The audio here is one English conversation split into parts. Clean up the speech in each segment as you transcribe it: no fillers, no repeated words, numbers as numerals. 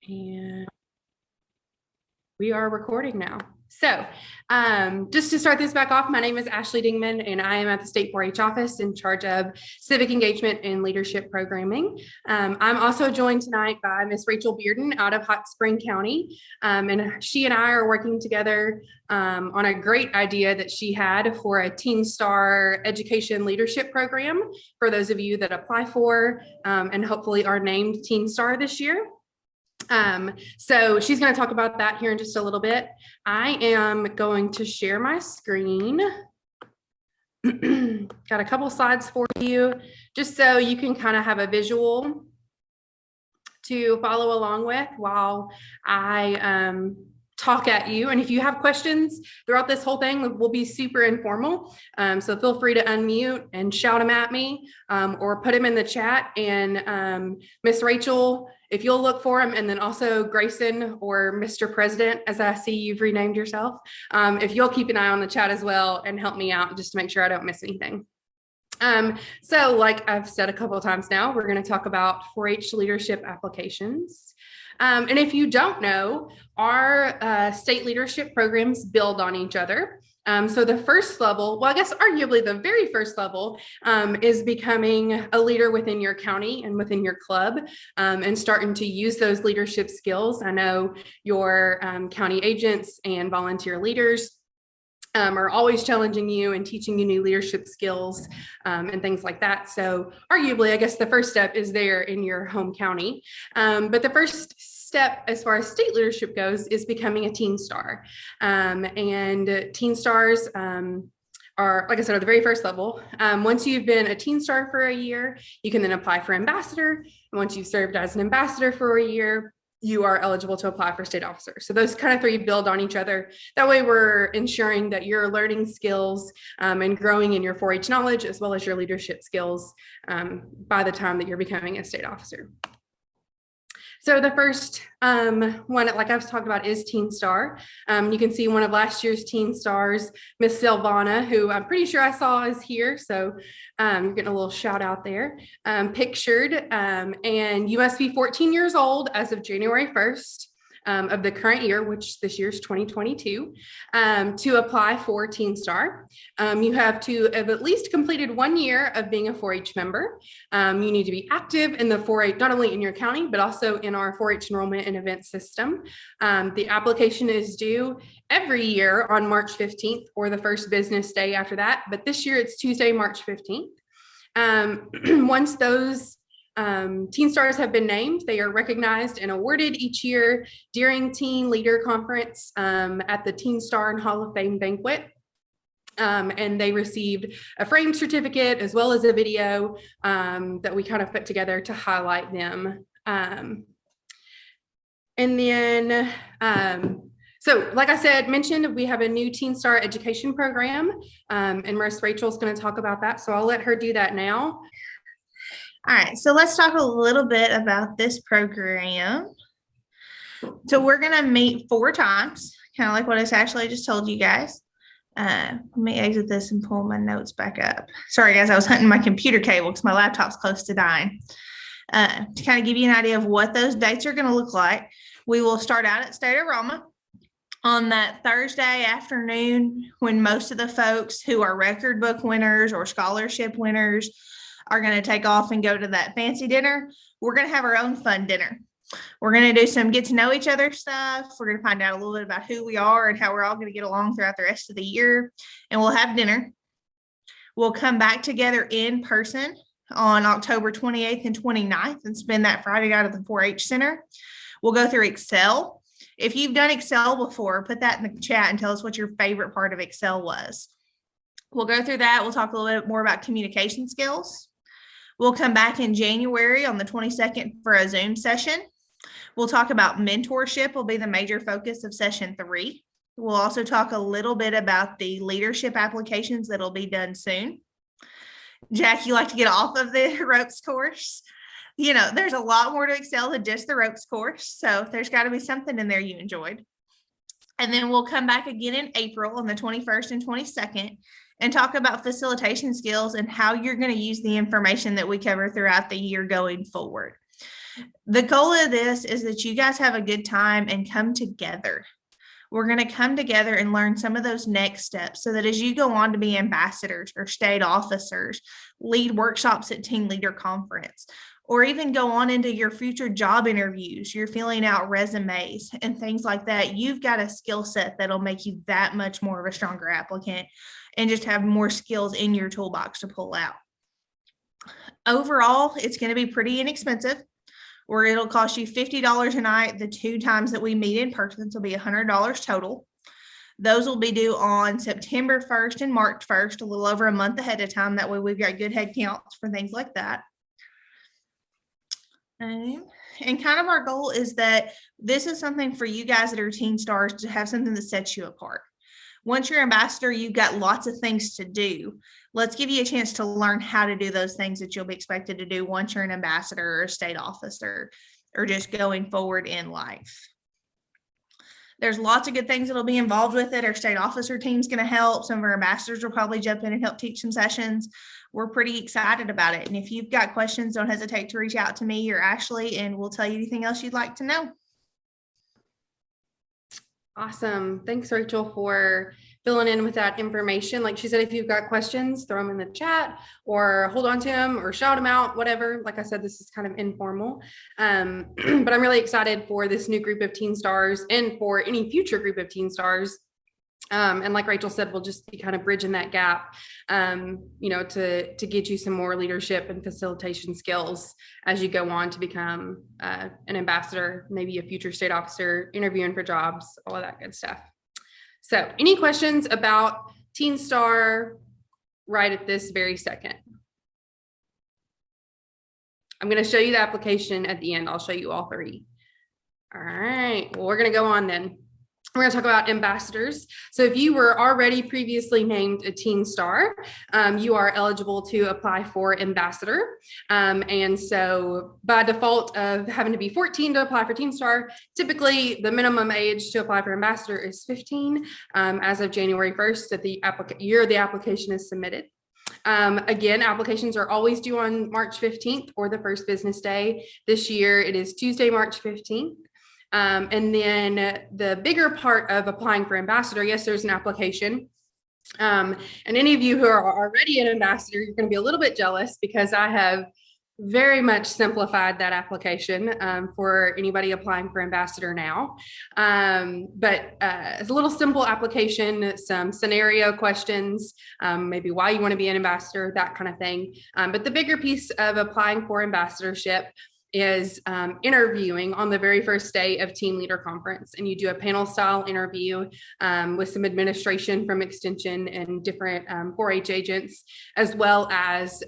And we are recording now. So just to start this back off, my name is Ashley Dingman, and I am at the State 4-H office in charge of civic engagement and leadership programming. I'm also joined tonight by Miss Rachel Bearden out of Hot Spring County, and she and I are working together on a great idea that she had for a TeenStar education leadership program for those of you that apply for and hopefully are named TeenStar this year. So she's going to talk about that here in just a little bit. I am going to share my screen. Got a couple slides for you, just so you can kind of have a visual to follow along with while I talk at you. And if you have questions throughout this whole thing, we'll be super informal. So feel free to unmute and shout them at me or put them in the chat. And Miss Rachel, if you'll look for them, and then also Grayson or Mr. President, as I see you've renamed yourself, if you'll keep an eye on the chat as well and help me out just to make sure I don't miss anything. So like I've said a couple of times now, we're going to talk about 4-H leadership applications. And if you don't know, our state leadership programs build on each other. So the first level, well, I guess arguably the very first level is becoming a leader within your county and within your club and starting to use those leadership skills. I know your county agents and volunteer leaders are always challenging you and teaching you new leadership skills and things like that. So arguably, I guess the first step is there in your home county. But the first step as far as state leadership goes is becoming a TeenStar. And TeenStars are, like I said, at the very first level. Once you've been a TeenStar for a year, you can then apply for ambassador. And once you've served as an ambassador for a year, you are eligible to apply for state officer. So those kind of three build on each other. That way we're ensuring that you're learning skills and growing in your 4-H knowledge as well as your leadership skills by the time that you're becoming a state officer. So the first one, like I've talked about, is TeenStar. You can see one of last year's TeenStars, Miss Silvana, who I'm pretty sure I saw is here. So you're getting a little shout out there, pictured. And you must be 14 years old as of January 1st. Of the current year, which this year is 2022, to apply for TeenStar. You have to have at least completed 1 year of being a 4-H member. You need to be active in the 4-H, not only in your county, but also in our 4-H enrollment and event system. The application is due every year on March 15th or the first business day after that. But this year it's Tuesday, March 15th. Once those TeenStars have been named, they are recognized and awarded each year during Teen Leader Conference at the TeenStar and Hall of Fame banquet. And they received a framed certificate as well as a video that we kind of put together to highlight them. And then, so like I mentioned, we have a new TeenStar education program, and Miss Rachel's going to talk about that. So I'll let her do that now. All right, so let's talk a little bit about this program. So we're going to meet 4 times, kind of like what I actually just told you guys. Let me exit this and pull my notes back up. Sorry, guys, I was hunting my computer cable because my laptop's close to dying. To kind of give you an idea of what those dates are going to look like, we will start out at State Aroma on that Thursday afternoon when most of the folks who are record book winners or scholarship winners are going to take off and go to that fancy dinner. We're going to have our own fun dinner. We're going to do some get to know each other stuff. We're going to find out a little bit about who we are and how we're all going to get along throughout the rest of the year. And we'll have dinner. We'll come back together in person on October 28th and 29th and spend that Friday night at the 4-H Center. We'll go through Excel. If you've done Excel before, put that in the chat and tell us what your favorite part of Excel was. We'll go through that. We'll talk a little bit more about communication skills. We'll come back in January on the 22nd for a Zoom session. We'll talk about mentorship will be the major focus of session 3. We'll also talk a little bit about the leadership applications that'll be done soon. Jack, you like to get off of the ropes course? You know, there's a lot more to Excel than just the ropes course. So there's got to be something in there you enjoyed. And then we'll come back again in April on the 21st and 22nd and talk about facilitation skills and how you're going to use the information that we cover throughout the year going forward. The goal of this is that you guys have a good time and come together. We're going to come together and learn some of those next steps so that as you go on to be ambassadors or state officers, lead workshops at Team Leader Conference, or even go on into your future job interviews, you're filling out resumes and things like that, you've got a skill set that'll make you that much more of a stronger applicant and just have more skills in your toolbox to pull out. Overall, it's going to be pretty inexpensive, where it'll cost you $50 a night. The 2 times that we meet in person, so it'll be $100 total. Those will be due on September 1st and March 1st, a little over a month ahead of time. That way we've got good head counts for things like that. And kind of our goal is that this is something for you guys that are TeenStars to have something that sets you apart. Once you're ambassador, you've got lots of things to do. Let's give you a chance to learn how to do those things that you'll be expected to do once you're an ambassador or a state officer or just going forward in life. There's lots of good things that'll be involved with it. Our state officer team's going to help. Some of our ambassadors will probably jump in and help teach some sessions. We're pretty excited about it. And if you've got questions, don't hesitate to reach out to me or Ashley, and we'll tell you anything else you'd like to know. Awesome. Thanks, Rachel, for filling in with that information. Like she said, if you've got questions, throw them in the chat or hold on to them or shout them out, whatever. Like I said, this is kind of informal, but I'm really excited for this new group of TeenStars and for any future group of TeenStars. And like Rachel said, we'll just be kind of bridging that gap, to get you some more leadership and facilitation skills as you go on to become an ambassador, maybe a future state officer, interviewing for jobs, all of that good stuff. So any questions about TeenStar right at this very second? I'm going to show you the application at the end. I'll show you all 3. All right, well, we're going to go on then. We're going to talk about ambassadors. So if you were already previously named a TeenStar, you are eligible to apply for ambassador. And so by default of having to be 14 to apply for TeenStar, typically the minimum age to apply for ambassador is 15 as of January 1st at the year the application is submitted. Again, applications are always due on March 15th or the first business day. This year it is Tuesday, March 15th. And then the bigger part of applying for ambassador, yes, there's an application. And any of you who are already an ambassador, you're going to be a little bit jealous because I have very much simplified that application for anybody applying for ambassador now. But it's a little simple application, some scenario questions, maybe why you want to be an ambassador, that kind of thing. But the bigger piece of applying for ambassadorship is interviewing on the very first day of Team Leader Conference. And you do a panel style interview with some administration from Extension and different 4-H agents, as well as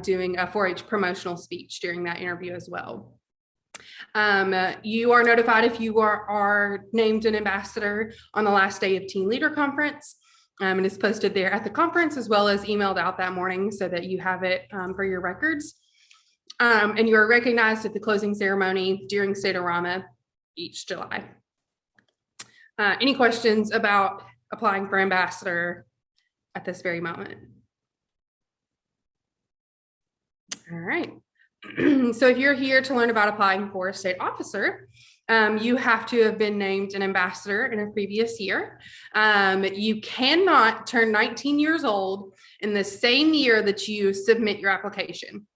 doing a 4-H promotional speech during that interview as well. You are notified if you are named an ambassador on the last day of Team Leader Conference. And it's posted there at the conference as well as emailed out that morning so that you have it for your records. And you are recognized at the closing ceremony during State-O-Rama each July. Any questions about applying for ambassador at this very moment? All right. So if you're here to learn about applying for a state officer, you have to have been named an ambassador in a previous year. You cannot turn 19 years old in the same year that you submit your application.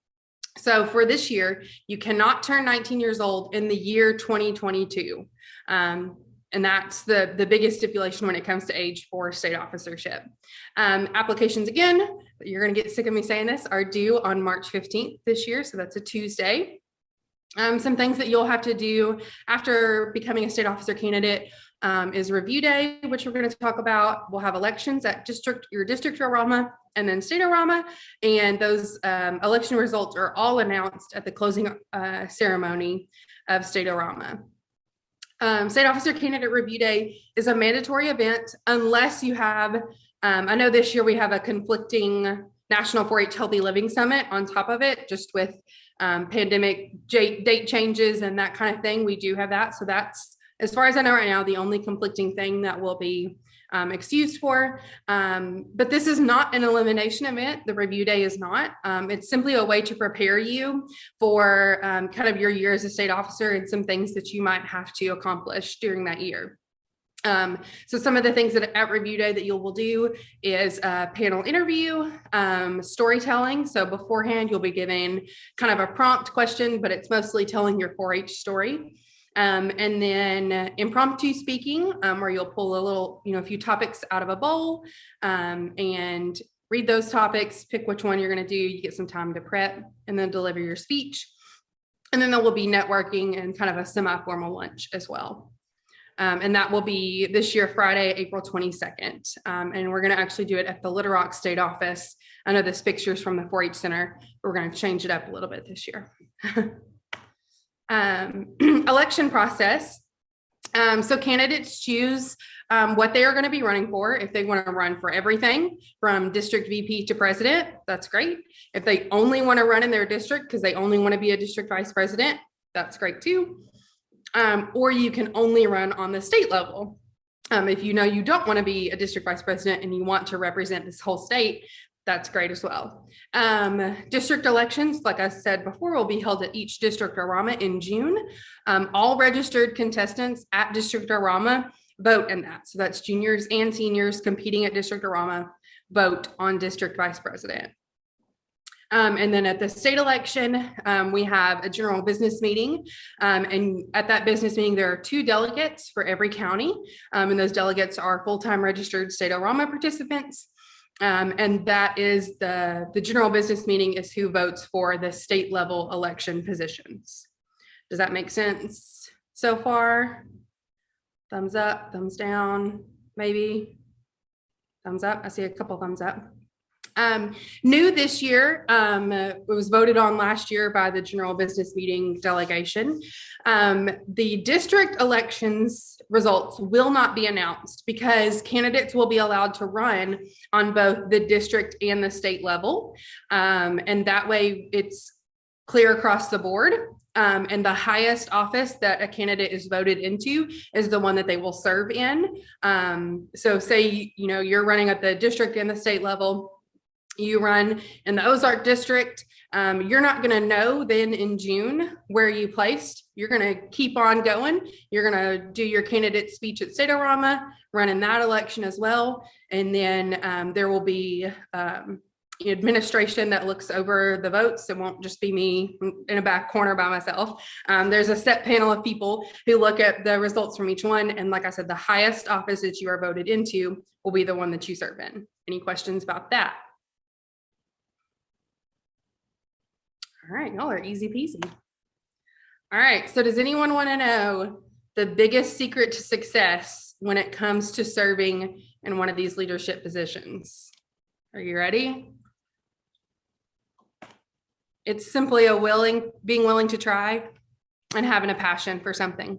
So for this year, you cannot turn 19 years old in the year 2022. And that's the biggest stipulation when it comes to age for state officership. Applications, again, you're going to get sick of me saying this, are due on March 15th this year. So that's a Tuesday. Some things that you'll have to do after becoming a state officer candidate is review day, which we're going to talk about. We'll have elections at your district Rama and then State-O-Rama, and those election results are all announced at the closing ceremony of State-O-Rama. State Officer Candidate Review Day is a mandatory event unless you have, I know this year we have a conflicting National 4-H Healthy Living Summit on top of it, just with pandemic date changes and that kind of thing. We do have that. So that's, as far as I know right now, the only conflicting thing that will be excused for. But this is not an elimination event. The review day is not. It's simply a way to prepare you for kind of your year as a state officer and some things that you might have to accomplish during that year. So some of the things that at review day that you will do is a panel interview, storytelling. So beforehand, you'll be given kind of a prompt question, but it's mostly telling your 4-H story. And then impromptu speaking, where you'll pull a few topics out of a bowl, and read those topics, pick which one you're going to do. You get some time to prep and then deliver your speech. And then there will be networking and kind of a semi-formal lunch as well. And that will be this year, Friday, April 22nd. And we're going to actually do it at the Little Rock State Office. I know this picture's from the 4-H Center, but we're going to change it up a little bit this year. Election process. So candidates choose what they are going to be running for. If they want to run for everything from district VP to president, that's great. If they only want to run in their district because they only want to be a district vice president, that's great too. Or you can only run on the state level. If you know you don't want to be a district vice president and you want to represent this whole state, that's great as well. District elections, like I said before, will be held at each district-orama in June. All registered contestants at district-orama vote in that. So that's juniors and seniors competing at district-orama vote on district vice president. And then at the state election, we have a general business meeting. And at that business meeting, there are 2 delegates for every county. And those delegates are full-time registered state ORAMA participants. And that is the general business meeting is who votes for the state level election positions. Does that make sense so far? Thumbs up, thumbs down, maybe. Thumbs up. I see a couple thumbs up. New this year, it was voted on last year by the general business meeting delegation. The district elections results will not be announced because candidates will be allowed to run on both the district and the state level. And that way it's clear across the board. And the highest office that a candidate is voted into is the one that they will serve in. So say, you're running at the district and the state level, you run in the Ozark district, you're not going to know then in June where you placed. You're going to keep on going. You're going to do your candidate speech at State ORAMA, run in that election as well. And then there will be administration that looks over the votes. It won't just be me in a back corner by myself. There's a set panel of people who look at the results from each one. And like I said, the highest office that you are voted into will be the one that you serve in. Any questions about that? All right, y'all are easy peasy. All right, so does anyone want to know the biggest secret to success when it comes to serving in one of these leadership positions? Are you ready? It's simply being willing to try and having a passion for something.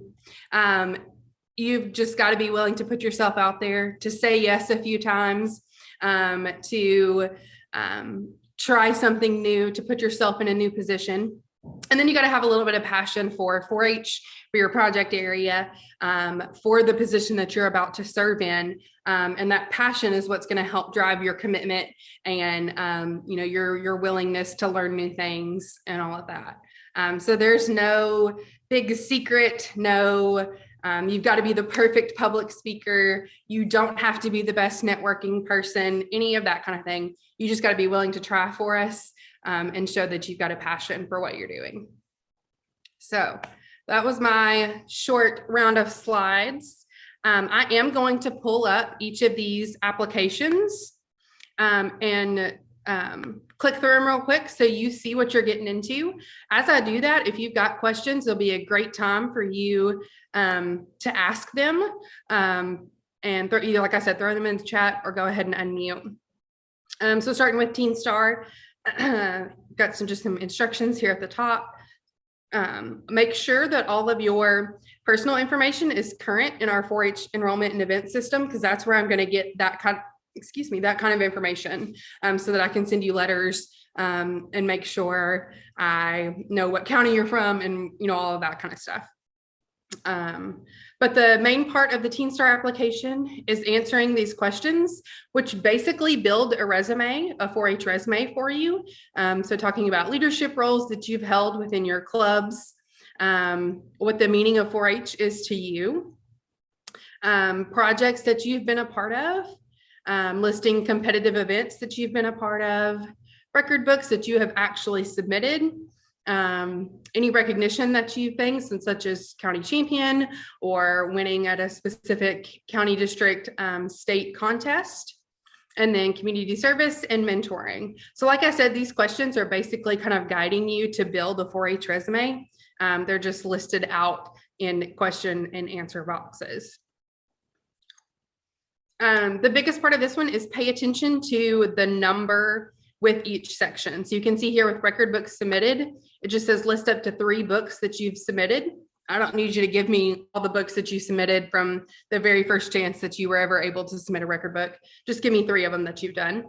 You've just got to be willing to put yourself out there, to say yes a few times, to try something new, to put yourself in a new position. And then you got to have a little bit of passion for 4-H, for your project area, for the position that you're about to serve in. And that passion is what's going to help drive your commitment and, your willingness to learn new things and all of that. So there's no big secret, you've got to be the perfect public speaker. You don't have to be the best networking person, any of that kind of thing. You just got to be willing to try for us and show that you've got a passion for what you're doing. So that was my short round of slides. I am going to pull up each of these applications and click through them real quick so you see what you're getting into. As I do that, if you've got questions, it'll be a great time for you to ask them and either, like I said, throw them in the chat or go ahead and unmute. So starting with TeenStar, got some instructions here at the top. Make sure that all of your personal information is current in our 4-H enrollment and event system, because that's where I'm going to get that kind of information so that I can send you letters and make sure I know what county you're from and all of that kind of stuff. But the main part of the TeenStar application is answering these questions, which basically build a resume, a 4-H resume for you. So talking about leadership roles that you've held within your clubs, what the meaning of 4-H is to you, projects that you've been a part of, listing competitive events that you've been a part of, record books that you have actually submitted, any recognition that you've been, such as county champion or winning at a specific county district state contest, and then community service and mentoring. So like I said, these questions are basically kind of guiding you to build a 4-H resume. They're just listed out in question and answer boxes. The biggest part of this one is pay attention to the number with each section. So you can see here with record books submitted, it just says list up to 3 books that you've submitted. I don't need you to give me all the books that you submitted from the very first chance that you were ever able to submit a record book. Just give me 3 of them that you've done.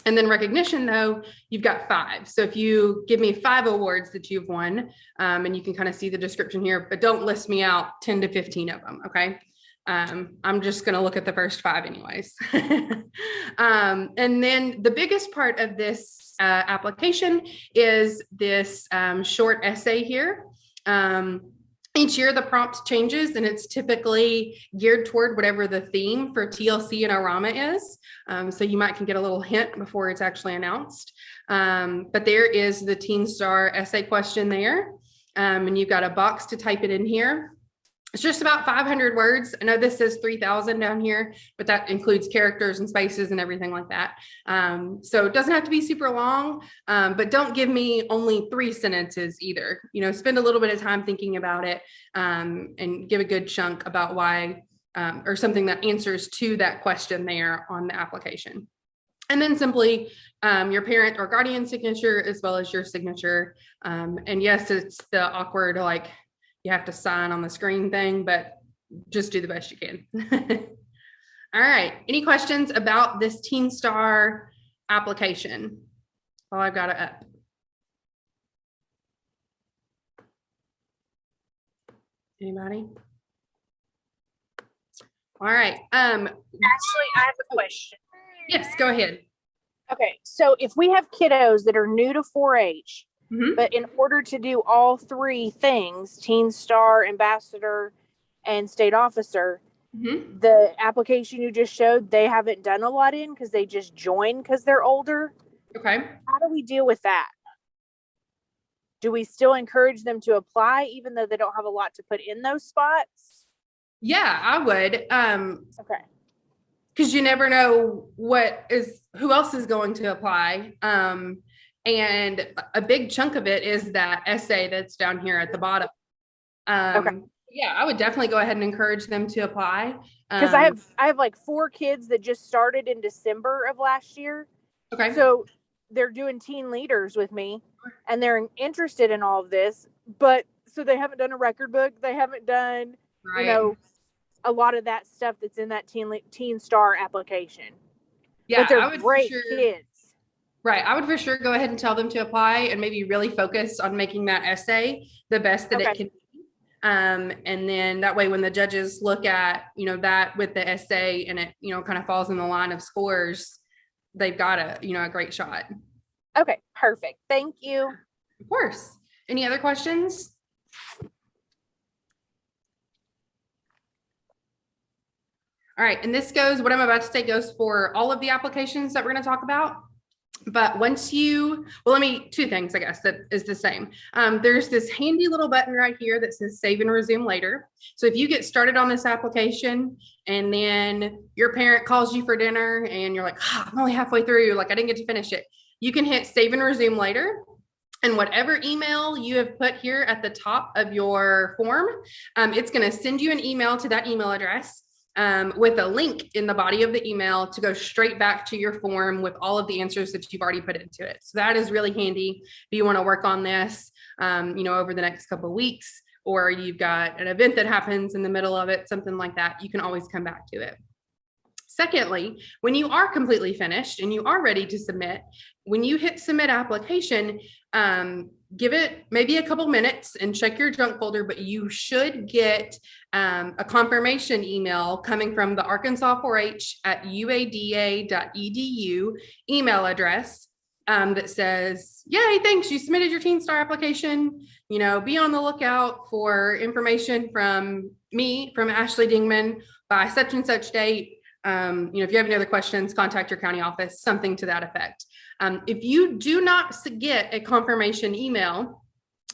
And then recognition, though, you've got 5. So if you give me 5 awards that you've won, and you can kind of see the description here, but don't list me out 10 to 15 of them, okay? I'm just going to look at the first 5 anyways. And then the biggest part of this application is this short essay here. Each year the prompt changes, and it's typically geared toward whatever the theme for TLC and ORAMA is. So you might can get a little hint before it's actually announced. But there is the TeenStar essay question there. And you've got a box to type it in here. It's just about 500 words. I know this says 3,000 down here, but that includes characters and spaces and everything like that. So it doesn't have to be super long, but don't give me only 3 sentences either. You know, spend a little bit of time thinking about it, and give a good chunk about why, or something that answers to that question there on the application. And then simply your parent or guardian signature, as well as your signature. And yes, it's the awkward, like, you have to sign on the screen thing, but just do the best you can. All right. Any questions about this TeenStar application while I've got it up? Anybody? All right. Actually, I have a question. Yes, go ahead. Okay, so if we have kiddos that are new to 4-H, Mhm. but in order to do all 3 things, TeenStar, Ambassador, and State Officer, Mhm. the application you just showed, they haven't done a lot in because they just joined because they're older. Okay. How do we deal with that? Do we still encourage them to apply even though they don't have a lot to put in those spots? Yeah, I would. Okay. Because you never know who else is going to apply. And a big chunk of it is that essay that's down here at the bottom. Okay. Yeah, I would definitely go ahead and encourage them to apply. Because I have like 4 kids that just started in December of last year. Okay. So they're doing teen leaders with me, and they're interested in all of this, but so they haven't done a record book. They haven't done, Right. a lot of that stuff that's in that TeenStar application. Yeah, but they're I would great for sure, kids. Right. I would for sure go ahead and tell them to apply and maybe really focus on making that essay the best that it can be. And then that way, when the judges look at, that with the essay and it, kind of falls in the line of scores, they've got a great shot. Okay, perfect. Thank you. Of course. Any other questions? All right. And what I'm about to say goes for all of the applications that we're going to talk about. But two things, I guess, that is the same. There's this handy little button right here that says save and resume later. So if you get started on this application and then your parent calls you for dinner and you're like, I'm only halfway through, like I didn't get to finish it, you can hit save and resume later. And whatever email you have put here at the top of your form, it's going to send you an email to that email address. With a link in the body of the email to go straight back to your form with all of the answers that you've already put into it. So that is really handy if you want to work on this, over the next couple of weeks, or you've got an event that happens in the middle of it, something like that, you can always come back to it. Secondly, when you are completely finished and you are ready to submit, when you hit submit application, give it maybe a couple minutes and check your junk folder, but you should get a confirmation email coming from the Arkansas 4-H at uada.edu email address that says, yay, thanks, you submitted your TeenStar application. You know, be on the lookout for information from me, from Ashley Dingman, by such and such date. You know, if you have any other questions, contact your county office, something to that effect. If you do not get a confirmation email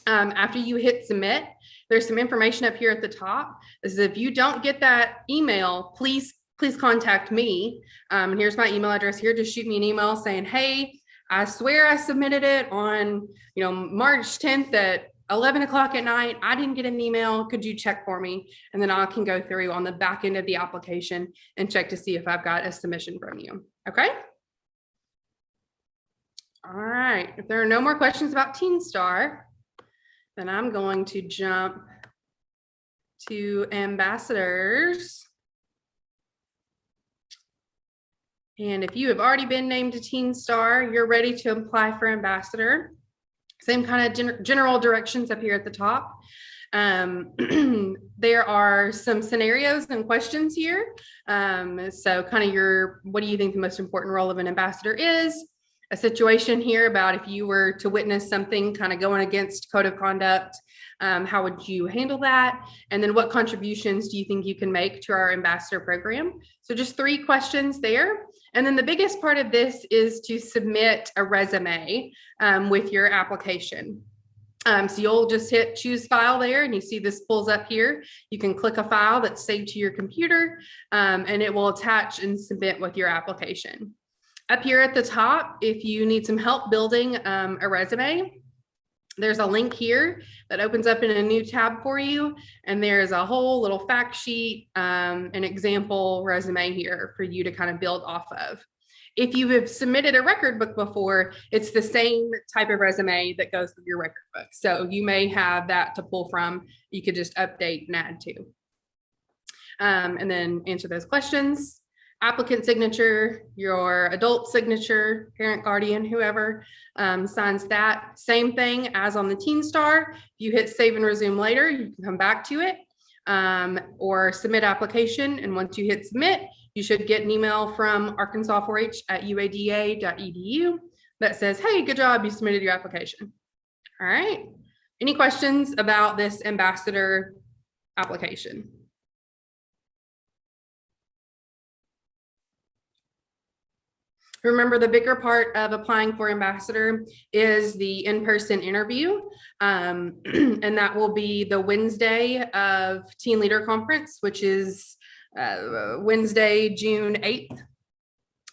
after you hit submit, there's some information up here at the top. This is if you don't get that email, please contact me. And here's my email address here. Just shoot me an email saying, hey, I swear I submitted it on, you know, March 10th at 11 o'clock at night. I didn't get an email. Could you check for me? And then I can go through on the back end of the application and check to see if I've got a submission from you. Okay. All right. If there are no more questions about TeenStar, then I'm going to jump to ambassadors. And if you have already been named a TeenStar, you're ready to apply for ambassador. Same kind of general directions up here at the top. There are some scenarios and questions here. So kind of what do you think the most important role of an ambassador is? A situation here about if you were to witness something kind of going against code of conduct, how would you handle that? And then what contributions do you think you can make to our ambassador program? So just 3 questions there. And then the biggest part of this is to submit a resume with your application. So you'll just hit choose file there and you see this pulls up here. You can click a file that's saved to your computer and it will attach and submit with your application. Up here at the top, if you need some help building a resume, there's a link here that opens up in a new tab for you. And there's a whole little fact sheet, an example resume here for you to kind of build off of. If you have submitted a record book before, it's the same type of resume that goes with your record book. So you may have that to pull from. You could just update and add to. And then answer those questions. Applicant signature, your adult signature, parent, guardian, whoever signs that. Same thing as on the TeenStar. If you hit save and resume later, you can come back to it or submit application. And once you hit submit, you should get an email from Arkansas 4-H at uada.edu that says, hey, good job, you submitted your application. All right. Any questions about this ambassador application? Remember, the bigger part of applying for ambassador is the in-person interview. And that will be the Wednesday of Teen Leader Conference, which is Wednesday, June 8th. I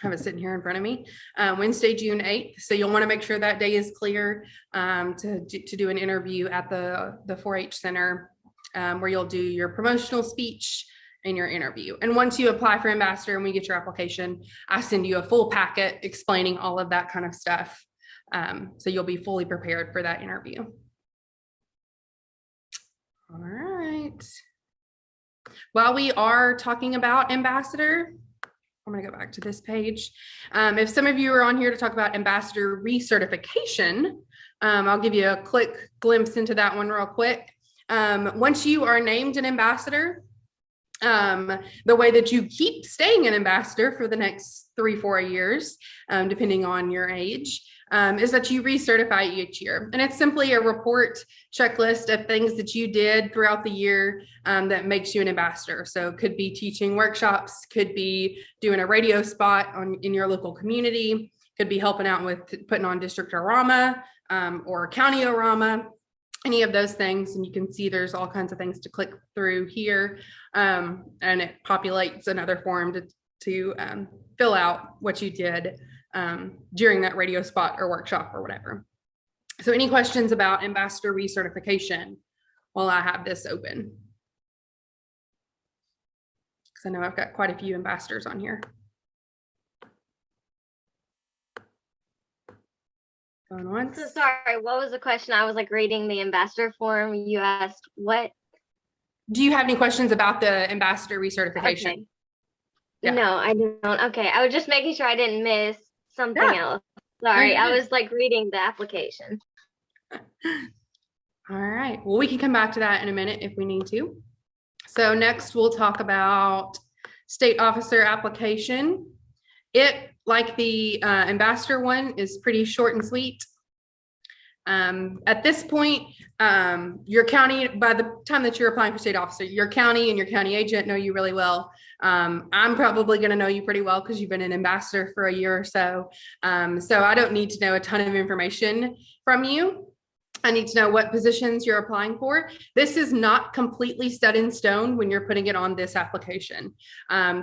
have it sitting here in front of me, Wednesday, June 8th. So you'll want to make sure that day is clear to do an interview at the 4-H Center where you'll do your promotional speech in your interview. And once you apply for ambassador and we get your application, I send you a full packet explaining all of that kind of stuff. So you'll be fully prepared for that interview. All right. While we are talking about ambassador, I'm going to go back to this page. If some of you are on here to talk about ambassador recertification, I'll give you a quick glimpse into that one real quick. Once you are named an ambassador, the way that you keep staying an ambassador for the next 3-4 years, depending on your age, is that you recertify each year. And it's simply a report checklist of things that you did throughout the year that makes you an ambassador. So it could be teaching workshops, could be doing a radio spot in your local community, could be helping out with putting on district orama or county orama, any of those things. And you can see there's all kinds of things to click through here. And it populates another form to fill out what you did during that radio spot or workshop or whatever. So any questions about ambassador recertification while I have this open? Because I know I've got quite a few ambassadors on here. Going once. So sorry, what was the question? I was like reading the ambassador form. You asked what? Do you have any questions about the ambassador recertification? Okay. Yeah. No, I don't. Okay, I was just making sure I didn't miss something else. Sorry, I was like reading the application. All right, well, we can come back to that in a minute if we need to. So next we'll talk about state officer application. It, like the ambassador one, is pretty short and sweet. At this point, your county, by the time that you're applying for state officer, your county and your county agent know you really well. I'm probably going to know you pretty well because you've been an ambassador for a year or so. So I don't need to know a ton of information from you. I need to know what positions you're applying for. This is not completely set in stone when you're putting it on this application.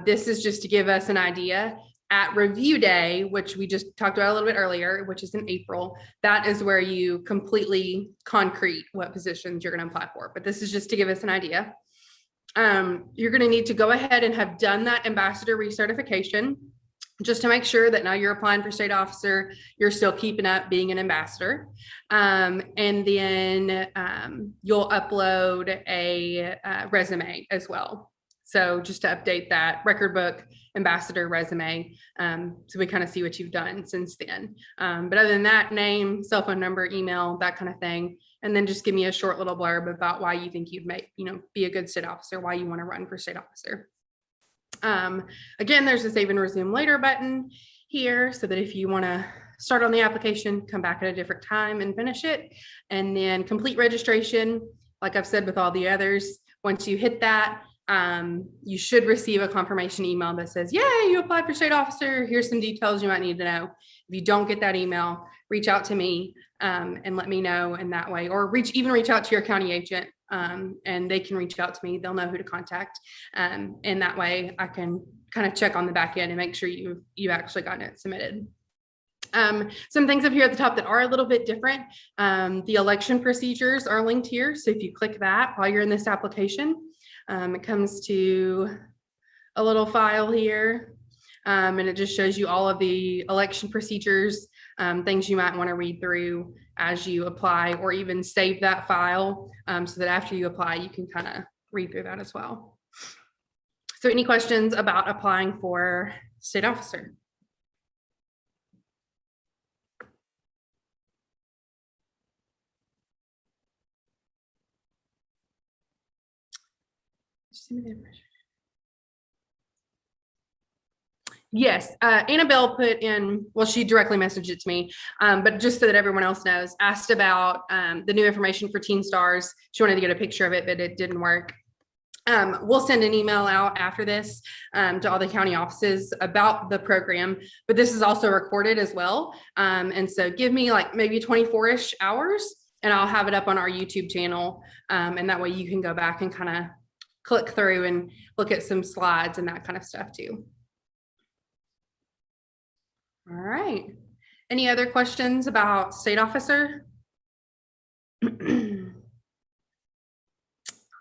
This is just to give us an idea. At review day, which we just talked about a little bit earlier, which is in April, that is where you completely concrete what positions you're going to apply for. But this is just to give us an idea. You're going to need to go ahead and have done that ambassador recertification just to make sure that now you're applying for state officer, you're still keeping up being an ambassador. And then you'll upload a resume as well. So just to update that record book, ambassador resume. So we kind of see what you've done since then. But other than that, name, cell phone number, email, that kind of thing. And then just give me a short little blurb about why you think you'd make, be a good state officer, why you want to run for state officer. Again, there's a save and resume later button here so that if you want to start on the application, come back at a different time and finish it. And then complete registration, like I've said with all the others, once you hit that, you should receive a confirmation email that says, yay, you applied for state officer. Here's some details you might need to know. If you don't get that email, reach out to me and let me know in that way, or reach out to your county agent and they can reach out to me. They'll know who to contact. And that way I can kind of check on the back end and make sure you've actually gotten it submitted. Some things up here at the top that are a little bit different. The election procedures are linked here. So if you click that while you're in this application, it comes to a little file here, and it just shows you all of the election procedures, things you might want to read through as you apply, or even save that file so that after you apply, you can kind of read through that as well. So any questions about applying for state officer? Yes, Annabelle put in, well, she directly messaged it to me, but just so that everyone else knows, asked about the new information for TeenStars. She wanted to get a picture of it, but it didn't work. We'll send an email out after this to all the county offices about the program, but this is also recorded as well. And so give me like maybe 24-ish hours and I'll have it up on our YouTube channel. And that way you can go back and kind of click through and look at some slides and that kind of stuff too. All right. Any other questions about state officer? All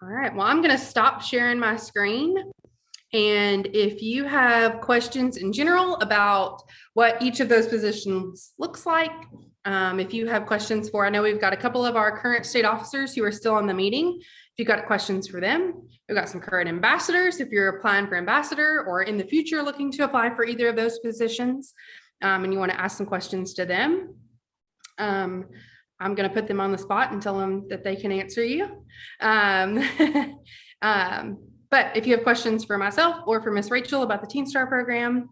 right. Well, I'm going to stop sharing my screen. And if you have questions in general about what each of those positions looks like, if you have questions I know we've got a couple of our current state officers who are still on the meeting. If you've got questions for them, we've got some current ambassadors. If you're applying for ambassador or in the future looking to apply for either of those positions, and you want to ask some questions to them, I'm going to put them on the spot and tell them that they can answer you. But if you have questions for myself or for Miss Rachel about the TeenStar program,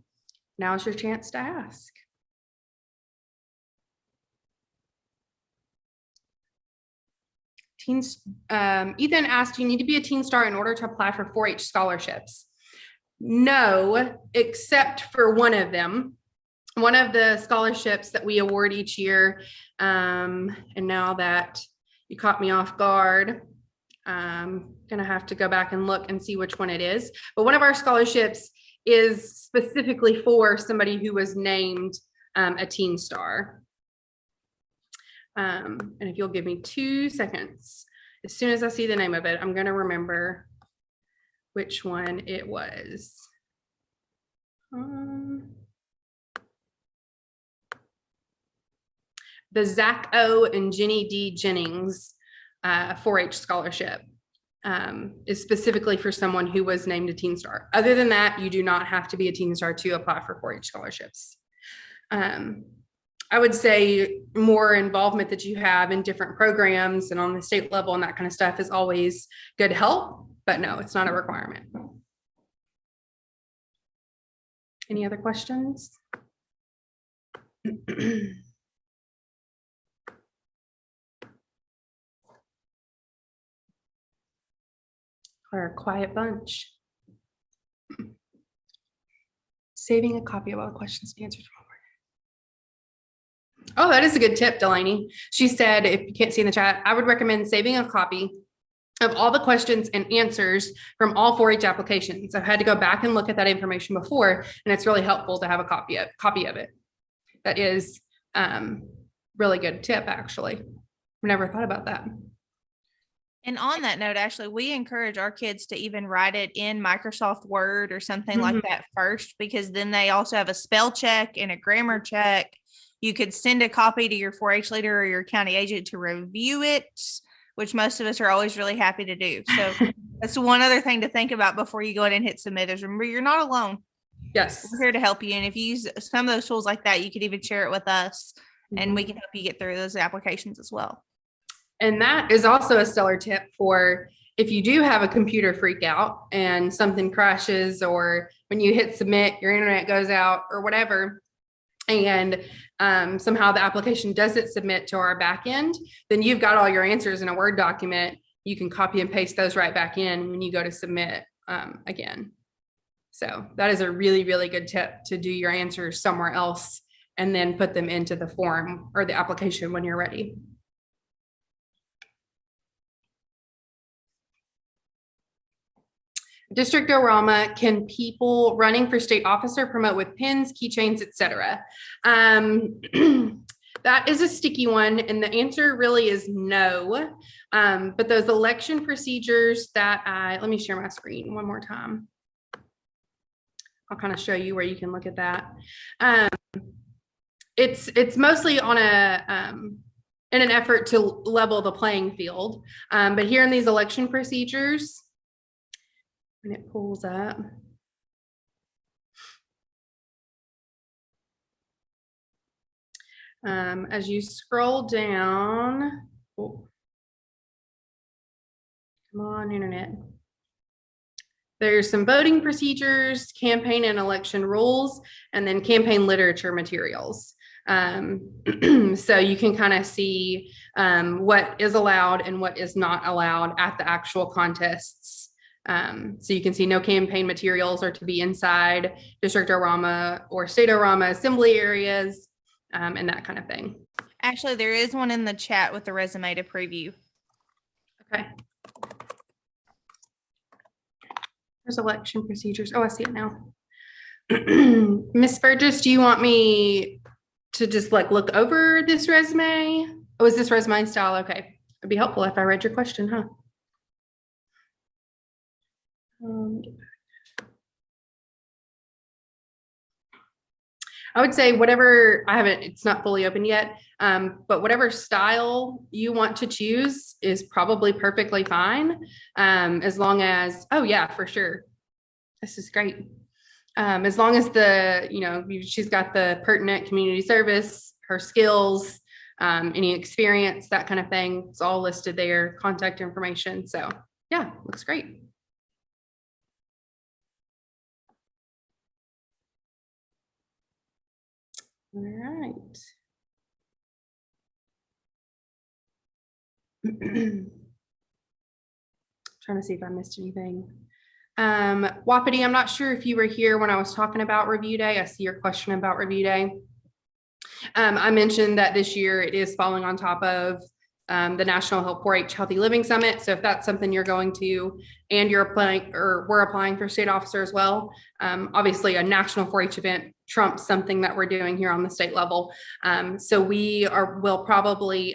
now's your chance to ask. Ethan asked, you need to be a TeenStar in order to apply for 4-H scholarships. No, except for one of them. One of the scholarships that we award each year, and now that you caught me off guard, I'm gonna have to go back and look and see which one it is. But one of our scholarships is specifically for somebody who was named a TeenStar. And if you'll give me 2 seconds, as soon as I see the name of it, I'm gonna remember which one it was. The Zach O. and Jenny D. Jennings 4-H scholarship is specifically for someone who was named a TeenStar. Other than that, you do not have to be a TeenStar to apply for 4-H scholarships. I would say more involvement that you have in different programs and on the state level and that kind of stuff is always good help, but no, it's not a requirement. Any other questions? We're a quiet bunch. Saving a copy of all the questions and answers. Oh, that is a good tip, Delaney. She said, if you can't see in the chat, I would recommend saving a copy of all the questions and answers from all 4-H applications. I've had to go back and look at that information before, and it's really helpful to have a copy of it. That is really good tip, actually. I've never thought about that. And on that note, actually, we encourage our kids to even write it in Microsoft Word or something like that first, because then they also have a spell check and a grammar check. You could send a copy to your 4-H leader or your county agent to review it, which most of us are always really happy to do. So that's one other thing to think about before you go ahead and hit submit is remember, you're not alone. Yes. We're here to help you. And if you use some of those tools like that, you could even share it with us and we can help you get through those applications as well. And that is also a stellar tip for if you do have a computer freak out and something crashes, or when you hit submit, your internet goes out or whatever, and somehow the application doesn't submit to our back end, then you've got all your answers in a Word document. You can copy and paste those right back in when you go to submit again. So that is a really, really good tip, to do your answers somewhere else and then put them into the form or the application when you're ready. Districtorama, can people running for state officer promote with pins, keychains, etc.? That is a sticky one, and the answer really is no. But those election procedures that let me share my screen one more time. I'll kind of show you where you can look at that. It's mostly on a in an effort to level the playing field. But here in these election procedures, when it pulls up, as you scroll down, oh, come on, internet. There's some voting procedures, campaign and election rules, and then campaign literature materials. So you can kind of see what is allowed and what is not allowed at the actual contests. So you can see no campaign materials are to be inside districtorama or stateorama assembly areas, and that kind of thing. Actually, there is one in the chat with the resume to preview. Okay. There's election procedures. Oh, I see it now. Miss Burgess, do you want me to just like look over this resume? Oh, is this resume style? Okay. It'd be helpful if I read your question, huh? I would say whatever, it's not fully open yet, but whatever style you want to choose is probably perfectly fine. As long as, oh yeah, for sure. This is great. As long as she's got the pertinent community service, her skills, any experience, that kind of thing. It's all listed there, contact information. So yeah, looks great. All right. Trying to see if I missed anything. Wapiti, I'm not sure if you were here when I was talking about review day. I see your question about review day. I mentioned that this year it is falling on top of the National 4-H Healthy Living Summit. So if that's something you're going to, and you're applying, or we're applying for state officer as well, obviously a national 4-H event trumps something that we're doing here on the state level. So we'll probably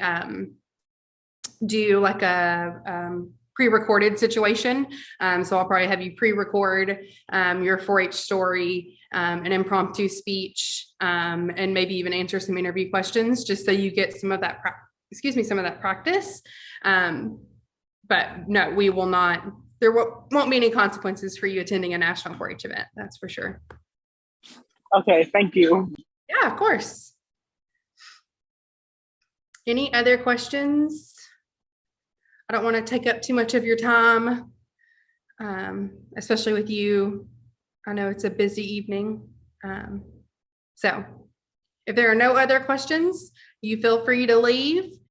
do like a pre-recorded situation. So I'll probably have you pre-record your 4-H story, an impromptu speech, and maybe even answer some interview questions, just so you get some of that practice. But no, we will not, there won't be any consequences for you attending a national 4-H event. That's for sure. Okay, thank you. Yeah, of course. Any other questions? I don't want to take up too much of your time, especially with you. I know it's a busy evening. So if there are no other questions, you feel free to leave.